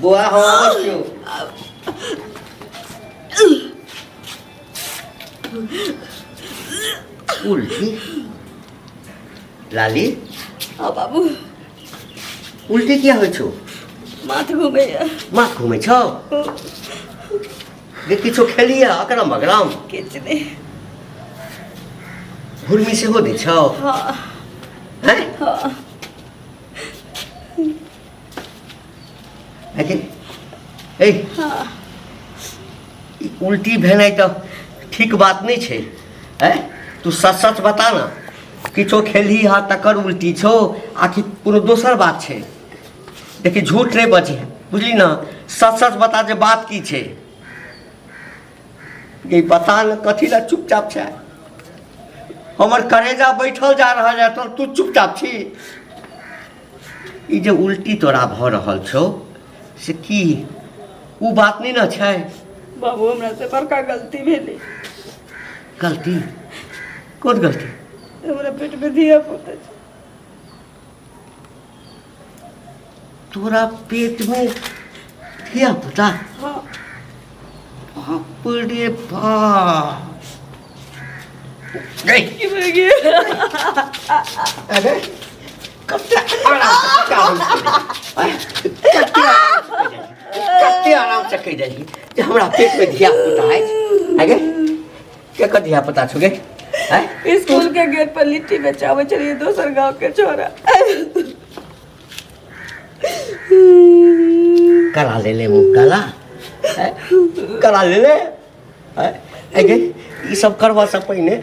बुआ हो क्यों उल्टी लाली हाँ बाबू उल्टी क्या हो छो माथ घूमे माथ घूमे छो गे किछो खेलिया अकरम बगरम किछ नहीं भूलमी से हो दी छो हाँ हैं हाँ लेकिन ए हाँ ई उल्टी भेनाइ तो ठीक बात नहीं छे हैं तू सच सच बता ना किछो खेली हा तकर उल्टी छो आखिर कोनो दोसर बात छे देखी झूठ नहीं बजे बुझली ना सच सच बता जे बात की छे ये पता न कथी ला चुपचाप छे हमर करेजा बैठल जा रहल है तो तू चुपचाप छी ई जे उल्टी तोरा भ रहल छौ से की उ बात नहीं ना छे बाबू हमरा से बड़का गलती भेली गलती कौन गलती हमरा पेट में दिया पुता तोरा पेट में धिया पुता हाँ बाप रे बाप गई की हो गया अरे कते आराम से कह दही जे हमरा पेट में धिया पुता है आगे के कर धिया पुता छुगे हैं स्कूल के गेट पर लिट्टी बेचावे चलिए दोसर गांव के छोरा करा ले मुंह काला करा ले आगे ई सब करवा से पहले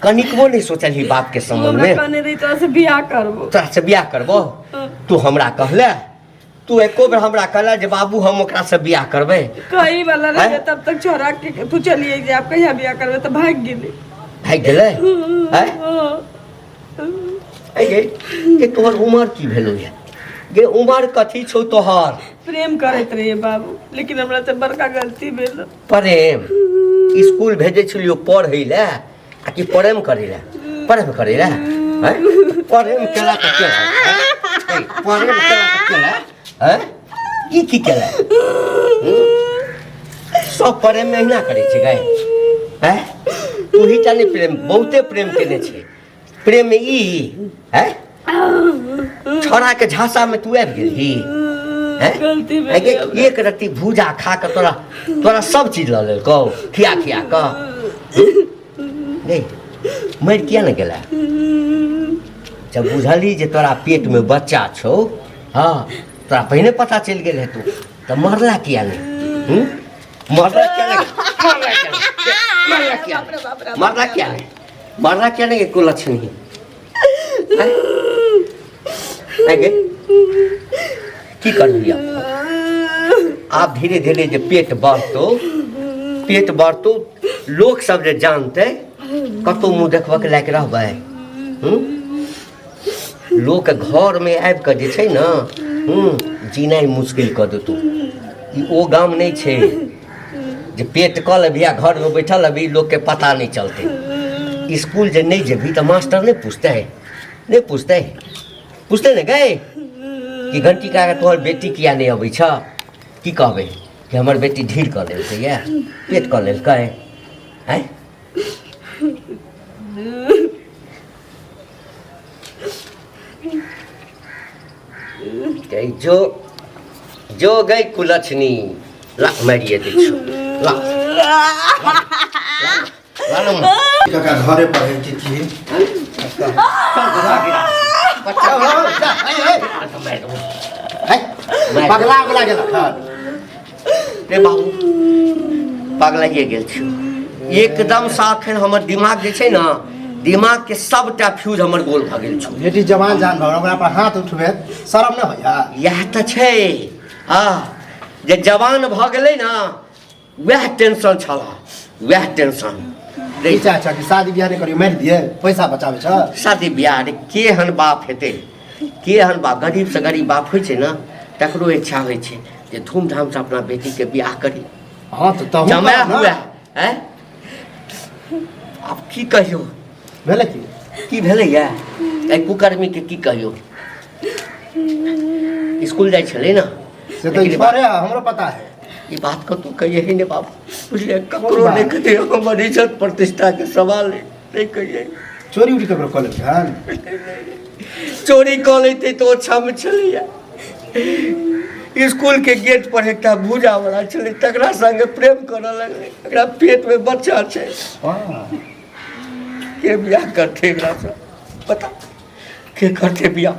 कनिकबो नहीं सोचल ही बाप के संबंध में कहने रही तोरा से बियाह करबो तोरा से बियाह करबो तू हमरा कहले तू एको बेर हमरा कहला जे बाबू हम ओकरा से बियाह करबे कई वाला रहे तब तक छोरा के तू चलिए जे आप कहिया बियाह करबे तो भाग गेले हैं आगे के तोहर उम्र की भेलो है गे उम्र कथी छौ तोहर प्रेम करत रहिए बाबू लेकिन हमरा से बड़का गलती भेल प्रेम स्कूल भेजे छलियो पढ़ै ले आ कि प्रेम करै ले हैं प्रेम केला त केला प्रेम केला त केला हैं की केला सब प्रेम में ना करै छै गए हैं तू ही जाने प्रेम बहुते प्रेम केने छै प्रेम में ई हैं छोरा के झांसा में तू आबि गेलही गलती एक रत्ती भूजा खा के तोरा सब चीज ल लेलकौ खिया क मर किया न गेला जब बुझली जे तोरा पेट में बच्चा छौ हाँ तोरा पहले पता चल गेल है तू तो मरला किया नहीं मरला क्या नहीं को लक्ष्मी आगे की करबी आप धीरे धीरे जे पेट बढ़तो लोग सब जे जानते कतो मुँह देखब के लायक रहबै लोग के घर में आबि के जे छै ना जीनाइ मुश्किल कर देतौ ई ओ गाम नहीं छे जे पेट कऽ लेबही आ घर में बैठल अभी लोग के पता नहीं चलते स्कूल जे नहीं जेबही तो मास्टर नहीं पूछते ने गए कि घंटी का तोहर बेटी किया नहीं अबै छ की कहबै कि हमर बेटी ढील कर लेलकै या पेट कर लेलकै हैं जो गई कुलछनी ला मारिए दै छौ ला काका घरे पढ़े के की पगला गेला रे बाबू पगलाइए गेल छौ एकदम साफ है हमर दिमाग जे छै ना दिमाग के सबटा फ्यूज हमर गोल भ गेल छौ बेटी जवान जान भर ओकरा पर हाथ उठबे शरम न होया यह त छै जे जवान भ गेलै ना वह टेंशन छला वह टेंशन रे चाचा की शादी ब्याह करियो मार दिए पैसा बचावे छ शादी ब्याह रे केहन बाप हेते केहन बाप गरीब से गरीब बाप होइ छै ना तकरो इच्छा होइ छै जे धूमधाम से अपना बेटी के ब्याह करी हां तो जमा हुआ है आब की कहियो भेलै की भेलैया एहि कुकर्मीके की कहियो स्कूल जाइ छलै ने से तो ईश्वर है हमरो पता है ई बात कतौ कहिए ही नहीं बाबू बुझलिए ककरो बात? नहीं कहिए हमर इज्जत प्रतिष्ठा के सवाल नहीं कहिए चोरी उरी ककरो कऽ लेलकै हन चोरी कऽ लैते तो छम छलैया स्कूल के गेट पर एकटा भूजा वाला छलै तकरा संगे प्रेम करऽ लगलै एकरा पेट में बच्चा छै हाँ के बियाह करते एकरा से पता के करते बियाह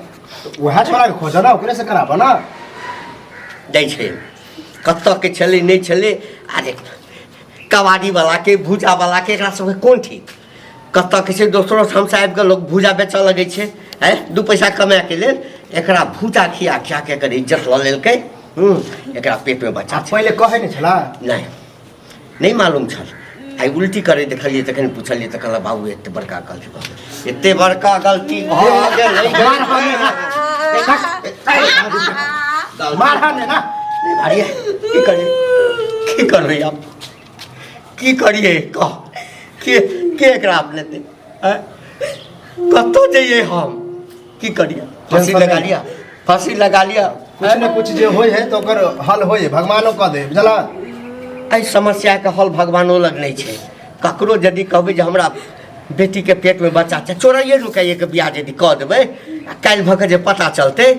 वएह छोड़ा के खोज ना ओकरे से कराबो ना जाइ छै कतऽ के छलै नहीं छलै अरे कबाड़ी वाला के भूजा वाला के एकरा सबके कोन ठीक कतऽ के छै दोसरो ठाम से आबि कऽ लोग भूजा बेचऽ लगै छै है 2 पैसा कमाए के लेल एकरा भूजा खिया खिया के एकर इज्जत लऽ लेलकै एकरा पेट में बच्चा आ पहिले कहै नहि छला नहीं मालूम छल आई उल्टी करे देखलिए तखन पूछलिए तऽ कहलक बाबू एते बड़का गलती भऽ गेल एते बड़का गलती भऽ गेल मार हाने ना अरे की करबै आप की करिए कह के एकरा आप लेते कतऽ जइए हम की करिए फांसी लगा लिया कुछ न कुछ जे होय है तो ओकर हल होय भगवानो कऽ दे बुझला एहि समस्या के हल भगवानो लग नहीं छै ककरो यदि कहबै जे हमरा बेटी के पेट में बच्चा छै चोराइए नुकाइए के बियाह यदि कऽ देबै आ काल्हि भऽ के जे पता चलतै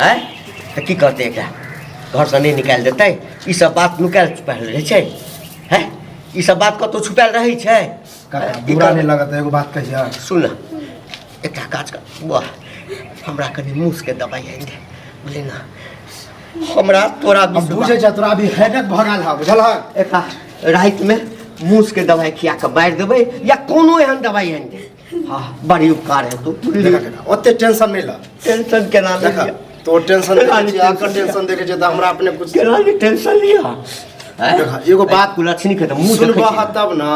है तऽ की करतै एकरा घर से नहीं निकालि देतै ई सब बात नुकायल छुपायल रहै छै है ई सब बात कतौ छुपायल रहै छै बुरा नहीं लगत एगो बात कहिया सुन एकटा काज कर वाह हमरा कनी मूस के दवाई आनि दे बुझली ना हमरा तोरा बुझे छ तोरा अभी हेडेक भगाल हा बुझल हा एकटा रात में मूस के दवाई खिया के मारि देबै या कोनो एहन दवाई आनि दे हाँ बड़ी उपकार है तू ओते टेंशन नहीं ल टेंशन केना देखा तो टेंशन आकर टेंशन देखे छै त हमरा अपने कुछ केना नहीं टेंशन लिया देखा एगो बात कुलछनी के त मुंह सुनबा तब ना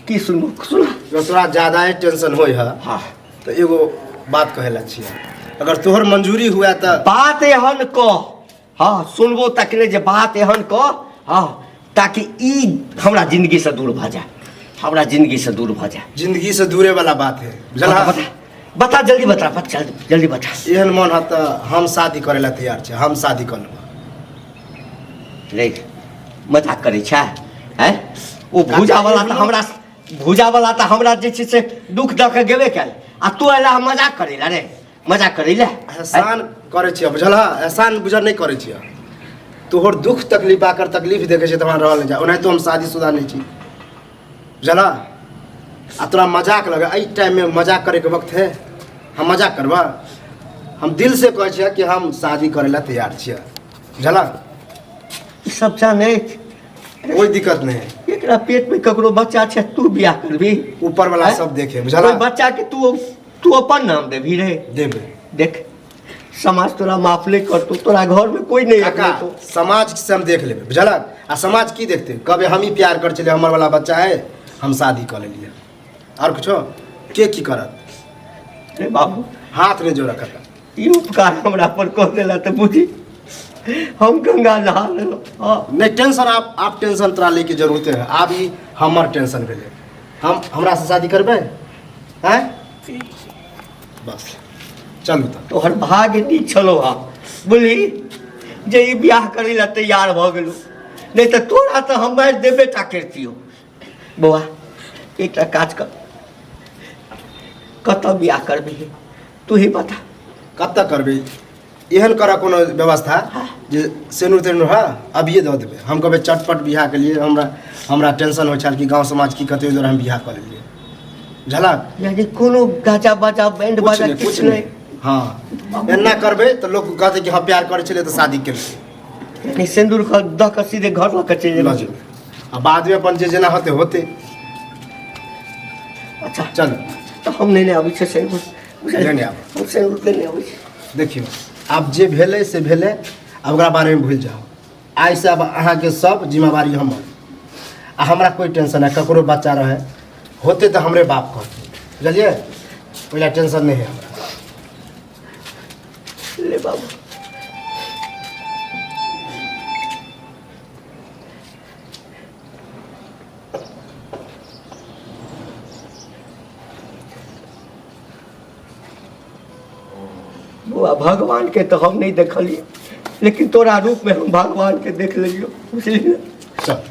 की सुनबो सुन तोरा ज्यादा ही टेंशन होय है हाँ तो एगो बात कहेला छियै अगर तोहर मंजूरी हुआ त बात एहन कह हाँ सुनबो तकले जे बात एहन कह हाँ ताकि ई हमरा जिंदगी से दूर भ जाए हमरा जिंदगी से दूर भ जाए जिंदगी से दूरे वाला बात है बुझला बता जल्दी बता जल्दी बता एहन मन है त हम शादी करे ला तैयार छै हम शादी कर लेब ले मजाक करे छै हैं ओ भूजा वाला त हमरा जे छै से दुख द के गेबे कैल आ तू एला मजाक करे ला रे मजाक करे ला एहसान करे छियै बुझल हा एहसान बुझल नहीं करे छियै तोहर दुख तकलीफ आकर तकलीफ देखे छै त हमरा रहल जा ओना तो हम शादीशुदा नहीं छी बुझला आ तोरा मजाक लगे एई टाइम में मजाक करे के वक्त है हम मजाक करबा हम दिल से कहे छियै कि हम शादी करे ला तैयार छियै बुझला ई सब जाने कोई दिक्कत नहीं है एकरा पेट में ककरो बच्चा छै तू बियाह करबी ऊपर वाला सब देखे बुझला कोई बच्चा के तू अपन नाम देबी रे देबे देख समाज तोरा माफ नहीं करतो तोरा घर में कोई नहीं काका तो समाज से हम देख लेबे बुझला आ समाज की देखते कभी हम ही प्यार कर चले हमर वाला बच्चा है हम शादी कर लिए और कुछो के की करत रे बाबू हाथ में जो रखा ई उपकार हमरा पर कर देला त बुझी हम गंगा नहा लेलो हां नहीं टेंशन आप टेंशन तोरा ले के जरूरत है आप ही हमर टेंशन भेले हम हमरा से शादी करबे हैं बस चलू तोहर भाग्य नीक छलो हा बुझली जे ई बियाह करै ला तैयार भ गेलो नहीं तो तोरा तो हम मारि देबे टा करतियो बौआ एकटा काज कर कतऽ बियाह करबी तू ही बता कत करबे एहन करा कोनो व्यवस्था जे सेनुर तेनुर है अभिये दऽ देबे हम कहबे चटपट बियाह के लिए हमरा टेंशन हो छल कि गांव समाज की कते जोर हम बियाह कर लेलिए झला यानी कोनो गाजा बाजा बैंड बाजा कुछ नहीं हाँ एना करबे तो लोग कहते कि हम प्यार करे छले तो शादी केलके यानी सिंदूर ख द के सीधे घर लऽ के चलि जेबै आ बाद में अपन जे जेना होते अच्छा चल तो हम नहीं आबै छै सिंदूर लेने आब हम सिंदूर लेने आबै छै देखियो आब जे भेले से भेले अब ओकरा बारे में भूल जाओ आइ से अब अहाँ के सब जिम्मेवारी हमर आ हमरा कोई टेंशन है ककरो बच्चा रहे होते तो हमरे बाप कहते बुझलिए पहले टेंशन नहीं है हमरा ले बाबू बुआ भगवान के तो हम नहीं देखलिए, लेकिन तोरा रूप में हम भगवान के देख लियो, बुझलिए। चल